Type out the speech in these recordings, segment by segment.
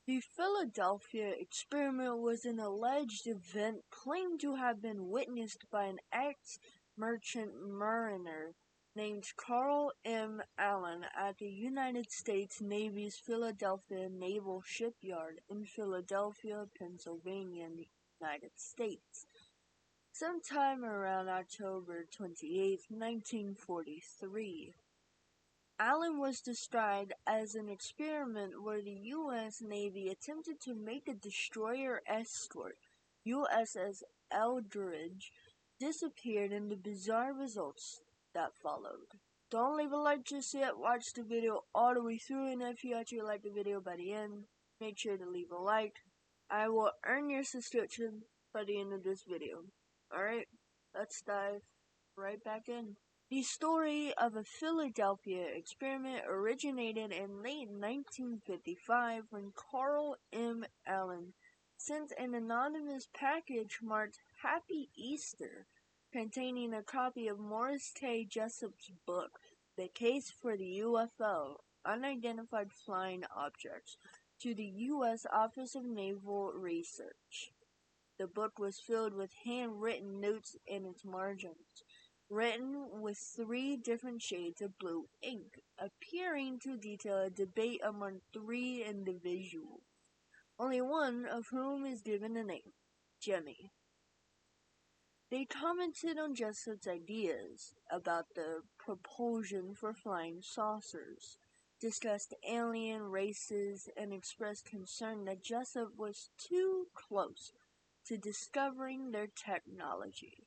The Philadelphia experiment was an alleged event claimed to have been witnessed by an ex-merchant mariner named Carl M. Allen at the United States Navy's Philadelphia Naval Shipyard in Philadelphia, Pennsylvania, in the United States, sometime around October 28, 1943. Allen was described as an experiment where the U.S. Navy attempted to make a destroyer escort, USS Eldridge, disappeared and the bizarre results that followed. Don't leave a like just yet, watch the video all the way through, and if you actually like the video by the end, make sure to leave a like. I will earn your subscription by the end of this video. Alright, let's dive right back in. The story of a Philadelphia experiment originated in late 1955 when Carl M. Allen sent an anonymous package marked Happy Easter, containing a copy of Morris K. Jessup's book, The Case for the UFO, Unidentified Flying Objects, to the U.S. Office of Naval Research. The book was filled with handwritten notes in its margins, written with 3 different shades of blue ink, appearing to detail a debate among 3 individuals, only one of whom is given the name, Jimmy. They commented on Jessup's ideas about the propulsion for flying saucers, discussed alien races, and expressed concern that Jessup was too close to discovering their technology.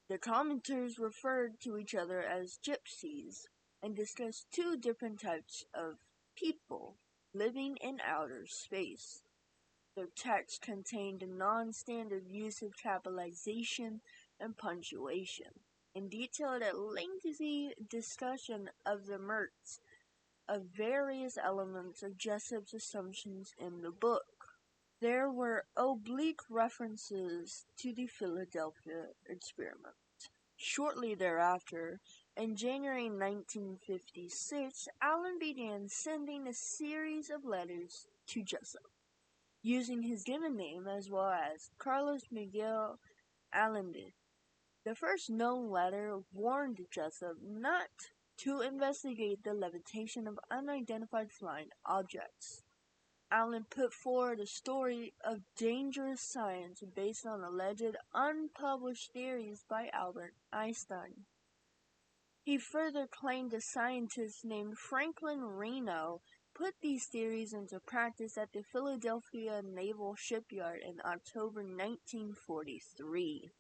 The commenters referred to each other as gypsies and discussed 2 different types of people living in outer space. Their text contained a non-standard use of capitalization and punctuation, and detailed a lengthy discussion of the merits of various elements of Jessup's assumptions in the book. There were oblique references to the Philadelphia experiment. Shortly thereafter, in January 1956, Allen began sending a series of letters to Jessup, using his given name as well as Carlos Miguel Allende. The first known letter warned Jessup not to investigate the levitation of unidentified flying objects. Allen put forward a story of dangerous science based on alleged unpublished theories by Albert Einstein. He further claimed a scientist named Franklin Reno put these theories into practice at the Philadelphia Naval Shipyard in October 1943.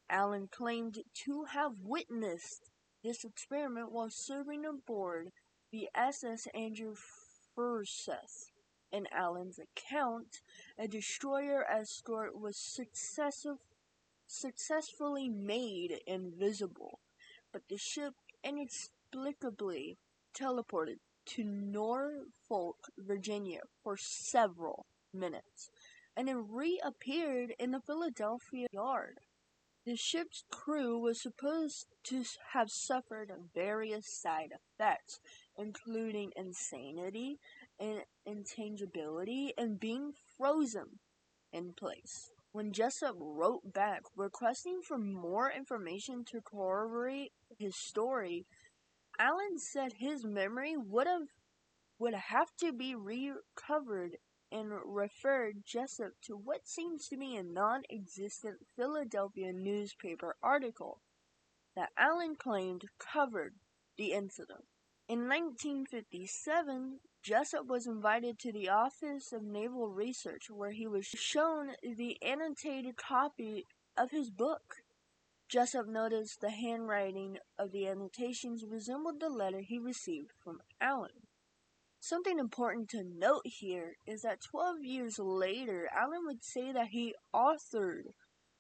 Allen claimed to have witnessed this experiment while serving aboard the SS Andrew Forsyth. In Allen's account, a destroyer escort was successfully made invisible, but the ship inexplicably teleported to Norfolk, Virginia for several minutes, and then reappeared in the Philadelphia yard. The ship's crew was supposed to have suffered various side effects, including insanity, and intangibility, and being frozen in place. When Jessup wrote back requesting for more information to corroborate his story, Allen said his memory would have to be recovered and referred Jessup to what seems to be a non-existent Philadelphia newspaper article that Allen claimed covered the incident. In 1957, Jessup was invited to the Office of Naval Research, where he was shown the annotated copy of his book. Jessup noticed the handwriting of the annotations resembled the letter he received from Allen. Something important to note here is that 12 years later, Allen would say that he authored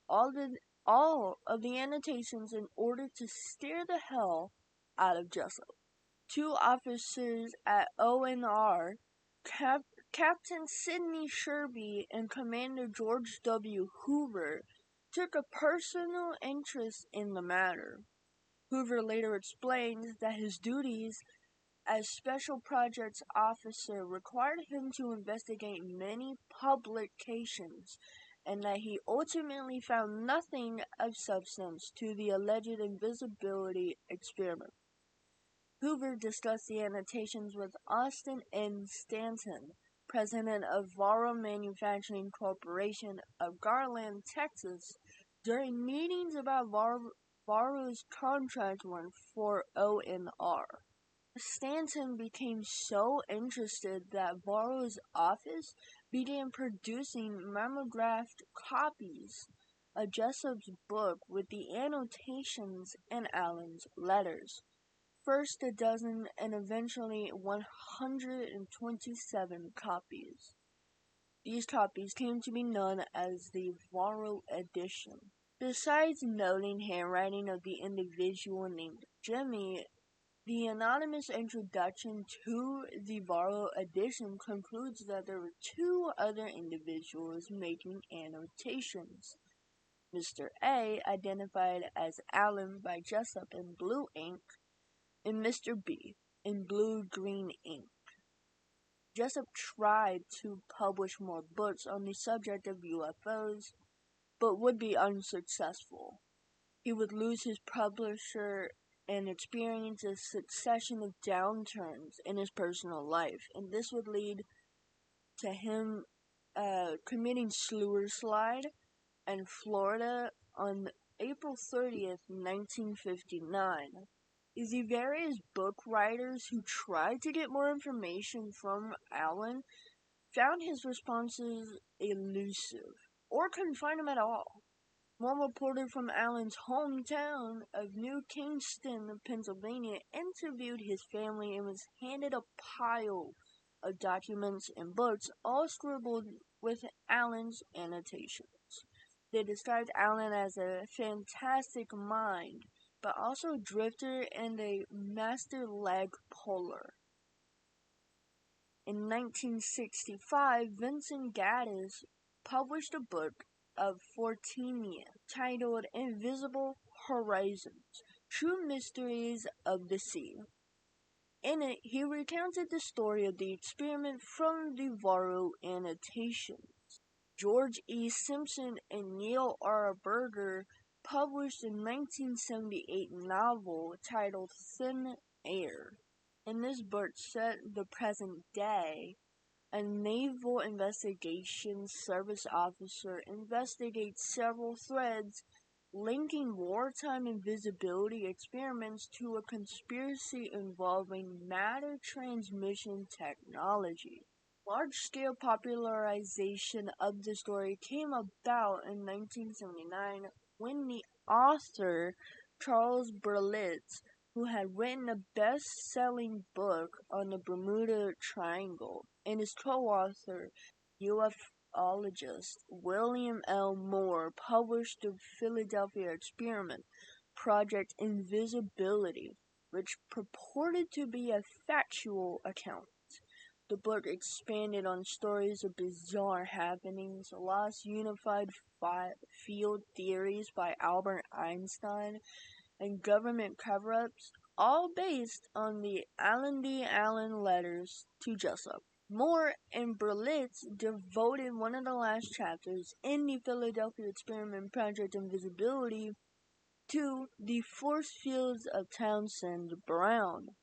all of the annotations in order to scare the hell out of Jessup. 2 officers at ONR, Captain Sidney Sherby and Commander George W. Hoover, took a personal interest in the matter. Hoover later explained that his duties as Special Projects Officer required him to investigate many publications, and that he ultimately found nothing of substance to the alleged invisibility experiment. Hoover discussed the annotations with Austin N. Stanton, president of Varro Manufacturing Corporation of Garland, Texas, during meetings about Varro's contract run for ONR. Stanton became so interested that Varro's office began producing mammographed copies of Jessup's book with the annotations and Allen's letters. First a dozen and eventually 127 copies. These copies came to be known as the Varro edition. Besides noting handwriting of the individual named Jimmy, the anonymous introduction to the Varro edition concludes that there were two other individuals making annotations. Mr. A, identified as Allen by Jessup in blue ink, and Mr. B in blue-green ink. Jessup tried to publish more books on the subject of UFOs, but would be unsuccessful. He would lose his publisher and experience a succession of downturns in his personal life, and this would lead to him committing slide in Florida on April 30th, 1959. The various book writers who tried to get more information from Allen found his responses elusive, or couldn't find him at all. One reporter from Allen's hometown of New Kingston, Pennsylvania, interviewed his family and was handed a pile of documents and books, all scribbled with Allen's annotations. They described Allen as a fantastic mind, but also a drifter and a master leg puller. In 1965, Vincent Gaddis published a book of Forteania titled Invisible Horizons, True Mysteries of the Sea. In it, he recounted the story of the experiment from the Varro annotations. George E. Simpson and Neil R. Berger published a 1978 novel titled Thin Air. In this book, set the present day, a Naval Investigations Service officer investigates several threads linking wartime invisibility experiments to a conspiracy involving matter transmission technology. Large-scale popularization of the story came about in 1979 when the author Charles Berlitz, who had written a best-selling book on the Bermuda Triangle, and his co-author, ufologist William L. Moore, published the Philadelphia Experiment, Project Invisibility, which purported to be a factual account. The book expanded on stories of bizarre happenings, lost unified field theories by Albert Einstein, and government cover-ups, all based on the Allen D. Allen letters to Jessup. Moore and Berlitz devoted one of the last chapters in the Philadelphia Experiment Project Invisibility to the force fields of Townsend Brown,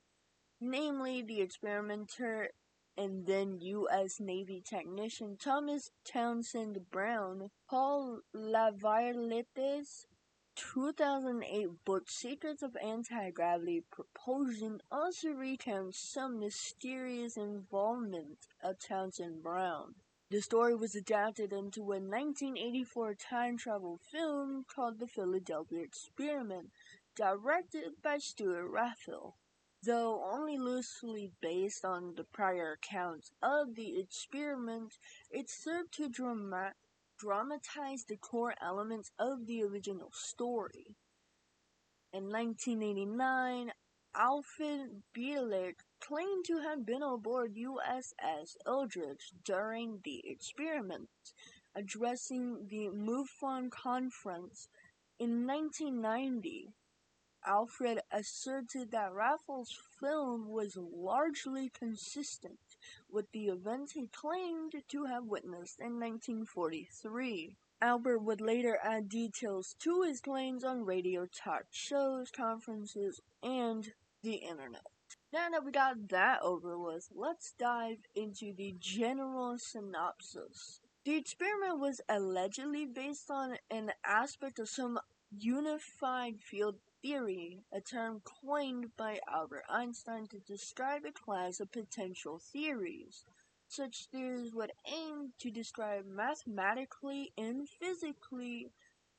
namely the experimenter and then U.S. Navy technician Thomas Townsend Brown. Paul Lavallette's 2008 book Secrets of Anti-Gravity Propulsion also recounts some mysterious involvement of Townsend Brown. The story was adapted into a 1984 time travel film called The Philadelphia Experiment, directed by Stuart Raphael. Though only loosely based on the prior accounts of the experiment, it served to dramatize the core elements of the original story. In 1989, Alfred Bielek claimed to have been aboard USS Eldridge during the experiment, addressing the MUFON conference in 1990. Alfred asserted that Raffles' film was largely consistent with the events he claimed to have witnessed in 1943. Albert would later add details to his claims on radio talk shows, conferences, and the internet. Now that we got that over with, let's dive into the general synopsis. The experiment was allegedly based on an aspect of some unified field theory, a term coined by Albert Einstein to describe a class of potential theories. Such theories would aim to describe mathematically and physically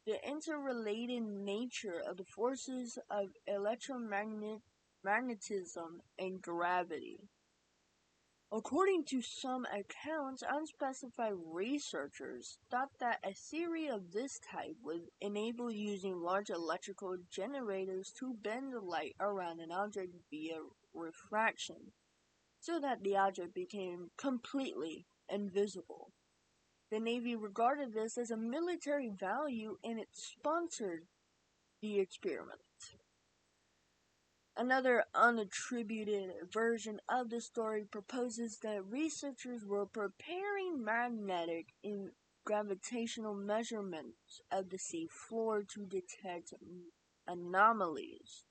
the interrelated nature of the forces of electromagnetism and gravity. According to some accounts, unspecified researchers thought that a theory of this type would enable using large electrical generators to bend the light around an object via refraction, so that the object became completely invisible. The Navy regarded this as a military value and it sponsored the experiment. Another unattributed version of the story proposes that researchers were preparing magnetic and gravitational measurements of the sea floor to detect anomalies,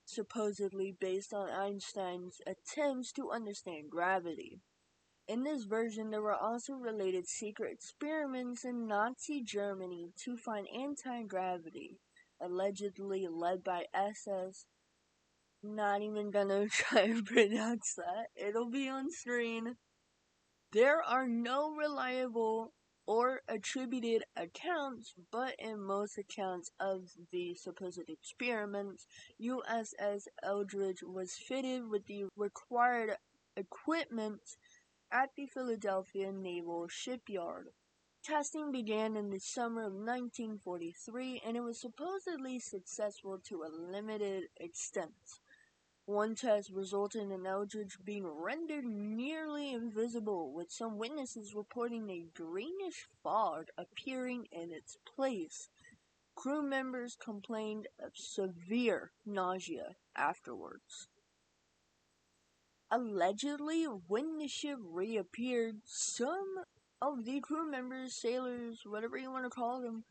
supposedly based on Einstein's attempts to understand gravity. In this version, there were also related secret experiments in Nazi Germany to find anti-gravity, allegedly led by SS. Not even gonna try and pronounce that. It'll be on screen. There are no reliable or attributed accounts, but in most accounts of the supposed experiments, USS Eldridge was fitted with the required equipment at the Philadelphia Naval Shipyard. Testing began in the summer of 1943, and it was supposedly successful to a limited extent. One test resulted in Eldridge being rendered nearly invisible, with some witnesses reporting a greenish fog appearing in its place. Crew members complained of severe nausea afterwards. Allegedly, when the ship reappeared, some of the crew members, sailors, whatever you want to call them,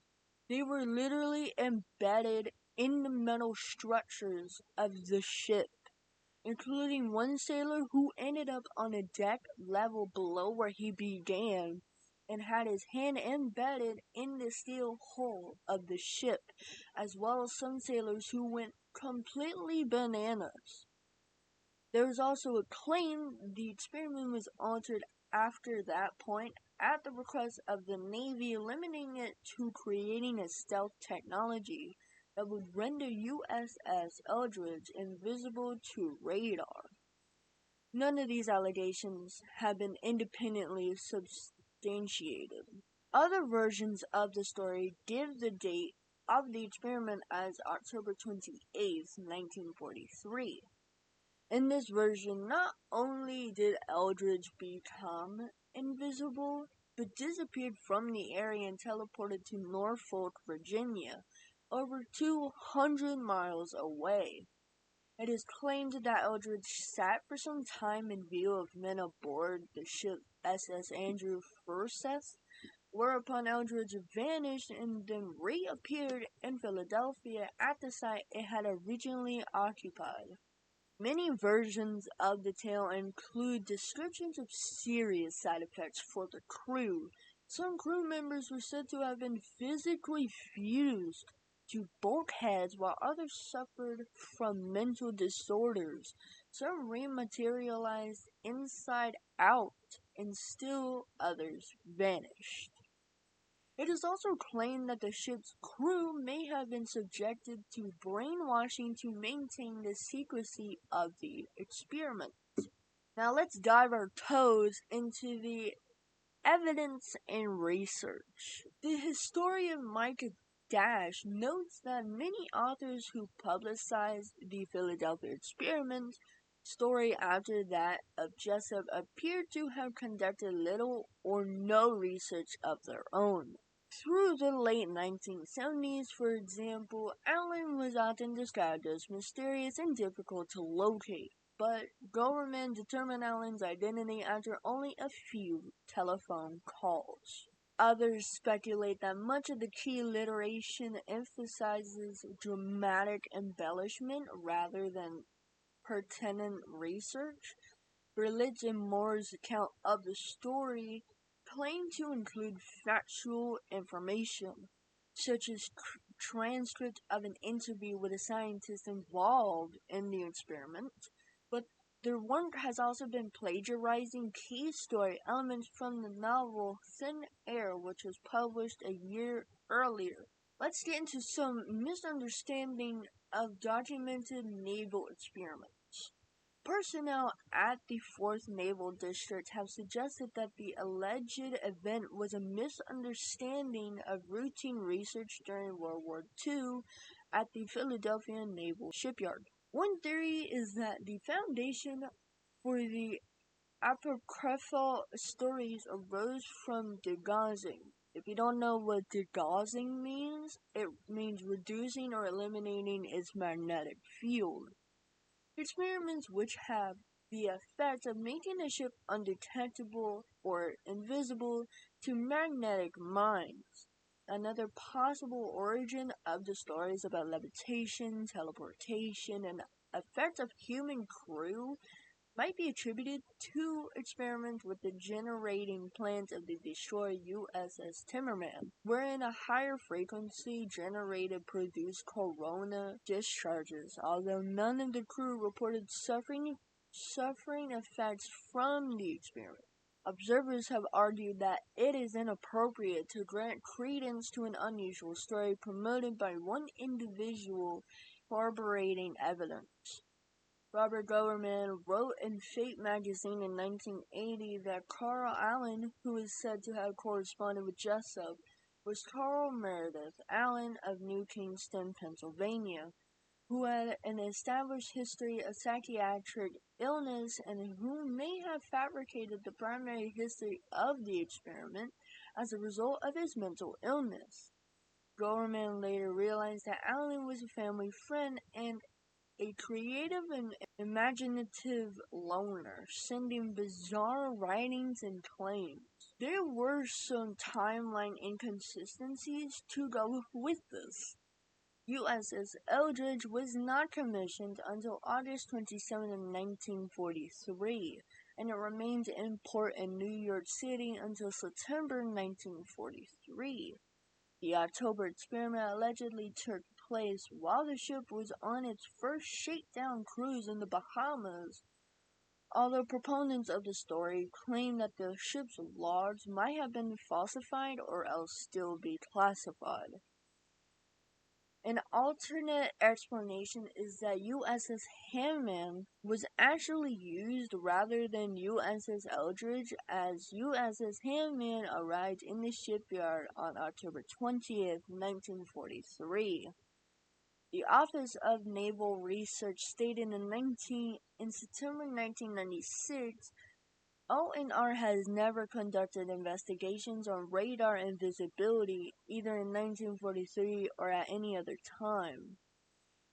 they were literally embedded in the metal structures of the ship, including one sailor who ended up on a deck level below where he began and had his hand embedded in the steel hull of the ship, as well as some sailors who went completely bananas. There was also a claim the experiment was altered after that point at the request of the Navy, limiting it to creating a stealth technology that would render USS Eldridge invisible to radar. None of these allegations have been independently substantiated. Other versions of the story give the date of the experiment as October 28th, 1943. In this version, not only did Eldridge become invisible, but disappeared from the area and teleported to Norfolk, Virginia, over 200 miles away. It is claimed that Eldridge sat for some time in view of men aboard the ship SS Andrew Forsyth, whereupon Eldridge vanished and then reappeared in Philadelphia at the site it had originally occupied. Many versions of the tale include descriptions of serious side effects for the crew. Some crew members were said to have been physically fused to bulkheads, while others suffered from mental disorders. Some rematerialized inside out, and still others vanished. It is also claimed that the ship's crew may have been subjected to brainwashing to maintain the secrecy of the experiment. Now let's dive our toes into the evidence and research. The historian Micah Dash notes that many authors who publicized the Philadelphia experiment story after that of Jessup appear to have conducted little or no research of their own. Through the late 1970s, for example, Allen was often described as mysterious and difficult to locate, but government determined Allen's identity after only a few telephone calls. Others speculate that much of the key alliteration emphasizes dramatic embellishment rather than pertinent research. Religion Moore's account of the story claimed to include factual information, such as transcript of an interview with a scientist involved in the experiment, but their work has also been plagiarizing key story elements from the novel Thin Air, which was published a year earlier. Let's get into some misunderstanding of documented naval experiments. Personnel at the 4th Naval District have suggested that the alleged event was a misunderstanding of routine research during World War II at the Philadelphia Naval Shipyard. One theory is that the foundation for the apocryphal stories arose from degaussing. If you don't know what degaussing means, it means reducing or eliminating its magnetic field. Experiments which have the effect of making a ship undetectable or invisible to magnetic minds. Another possible origin of the stories about levitation, teleportation, and effect of human crew might be attributed to experiments with the generating plant of the destroyer USS Timmerman, wherein a higher frequency generator produced corona discharges, although none of the crew reported suffering effects from the experiment. Observers have argued that it is inappropriate to grant credence to an unusual story promoted by one individual corroborating evidence. Robert Goverman wrote in Fate magazine in 1980 that Carl Allen, who is said to have corresponded with Jessup, was Carl Meredith Allen of New Kingston, Pennsylvania, who had an established history of psychiatric illness and who may have fabricated the primary history of the experiment as a result of his mental illness. Goverman later realized that Allen was a family friend and a creative and imaginative loner, sending bizarre writings and claims. There were some timeline inconsistencies to go with this. USS Eldridge was not commissioned until August 27, 1943, and it remained in port in New York City until September 1943. The October experiment allegedly took place while the ship was on its first shakedown cruise in the Bahamas, although proponents of the story claim that the ship's logs might have been falsified or else still be classified. An alternate explanation is that USS Hamman was actually used rather than USS Eldridge, as USS Hamman arrived in the shipyard on October 20th, 1943. The Office of Naval Research stated in September 1996, ONR has never conducted investigations on radar invisibility either in 1943 or at any other time,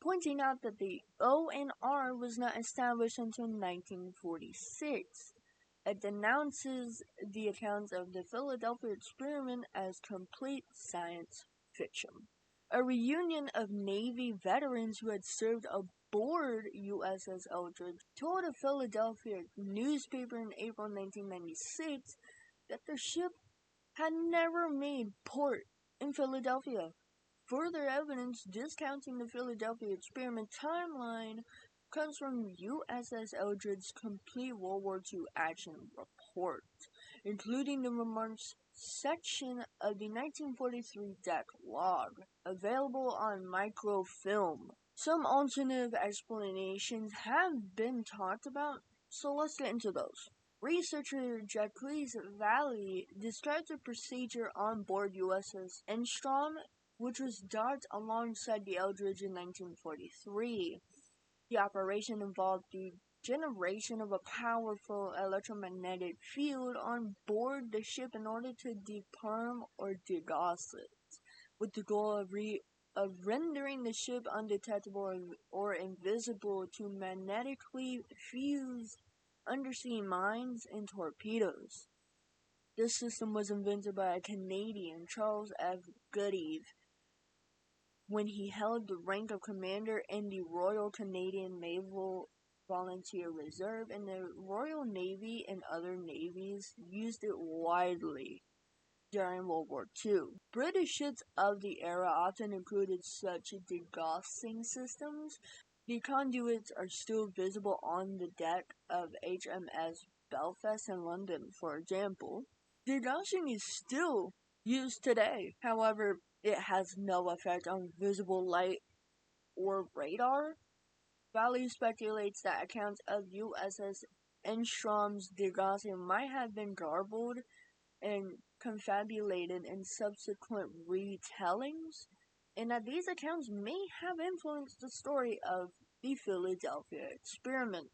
pointing out that the ONR was not established until 1946. It denounces the accounts of the Philadelphia experiment as complete science fiction. A reunion of Navy veterans who had served aboard USS Eldridge told a Philadelphia newspaper in April 1996 that the ship had never made port in Philadelphia. Further evidence discounting the Philadelphia experiment timeline comes from USS Eldridge's complete World War II action report, including the remarks section of the 1943 deck log, available on microfilm. Some alternative explanations have been talked about, so let's get into those. Researcher Jacques Valley describes a procedure on board USS Enstrom, which was docked alongside the Eldridge in 1943. The operation involved the generation of a powerful electromagnetic field on board the ship in order to deperm or degauss it, with the goal of rendering the ship undetectable or invisible to magnetically fuse undersea mines and torpedoes. This system was invented by a Canadian, Charles F. Goodeve, when he held the rank of commander in the Royal Canadian Naval Volunteer Reserve, and the Royal Navy and other navies used it widely during World War II. British ships of the era often included such degaussing systems. The conduits are still visible on the deck of HMS Belfast in London, for example. Degaussing is still used today. However, it has no effect on visible light or radar. Valley speculates that accounts of USS Enstrom's degaussing might have been garbled and confabulated in subsequent retellings, and that these accounts may have influenced the story of the Philadelphia experiment.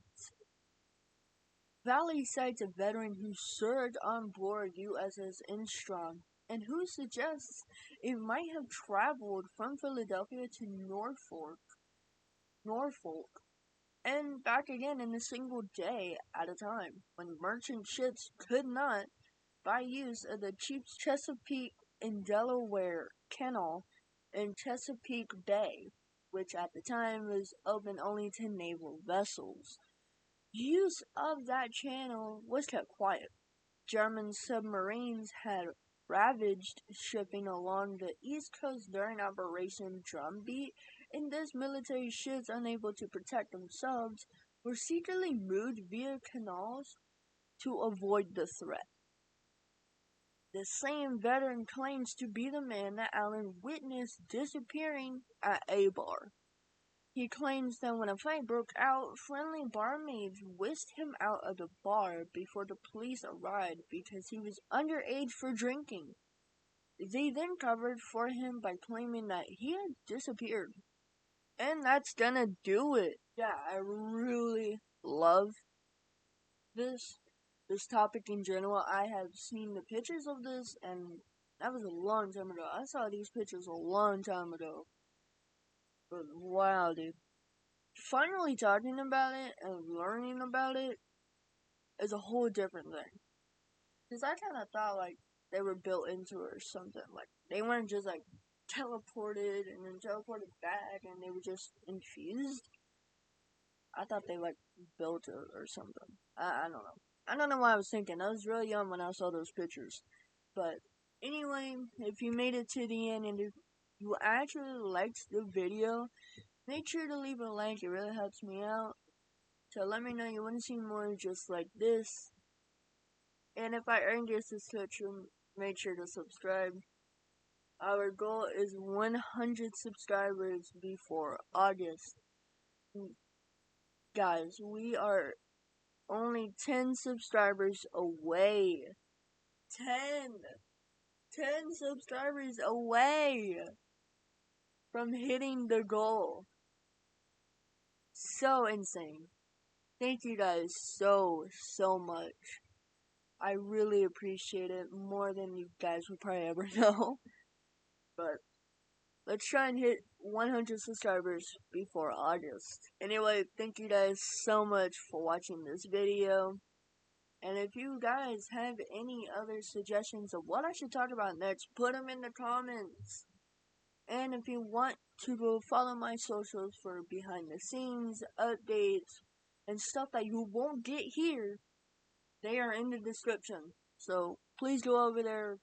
Valley cites a veteran who served on board USS Enstrom and who suggests it might have traveled from Philadelphia to Norfolk, and back again in a single day at a time, when merchant ships could not, by use of the cheap Chesapeake and Delaware Canal in Chesapeake Bay, which at the time was open only to naval vessels. Use of that channel was kept quiet. German submarines had ravaged shipping along the East Coast during Operation Drumbeat, and thus military ships unable to protect themselves were secretly moved via canals to avoid the threat. The same veteran claims to be the man that Allen witnessed disappearing at a bar. He claims that when a fight broke out, friendly barmaids whisked him out of the bar before the police arrived because he was underage for drinking. They then covered for him by claiming that he had disappeared. And that's gonna do it. Yeah, I really love this topic in general. I have seen the pictures of this, and that was a long time ago. I saw these pictures a long time ago. But wow, dude. Finally talking about it and learning about it is a whole different thing. Because I kind of thought, like, they were built into it or something. Like, they weren't just, like, teleported and then teleported back and they were just infused. I thought they, like, built it or something. I don't know. I don't know what I was thinking. I was really young when I saw those pictures. But anyway, if you made it to the end and if you actually liked the video, make sure to leave a like. It really helps me out. So let me know you want to see more just like this. And if I earned your subscription, make sure to subscribe. Our goal is 100 subscribers before August. Guys, we are only 10 subscribers away. 10 subscribers away from hitting the goal. So insane. Thank you guys so much. I really appreciate it more than you guys would probably ever know. But let's try and hit 100 subscribers before August. Anyway, thank you guys so much for watching this video. And if you guys have any other suggestions of what I should talk about next, put them in the comments. And if you want to go follow my socials for behind the scenes, updates, and stuff that you won't get here, they are in the description. So please go over there,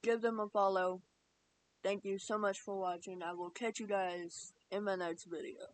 give them a follow. Thank you so much for watching. I will catch you guys in my next video.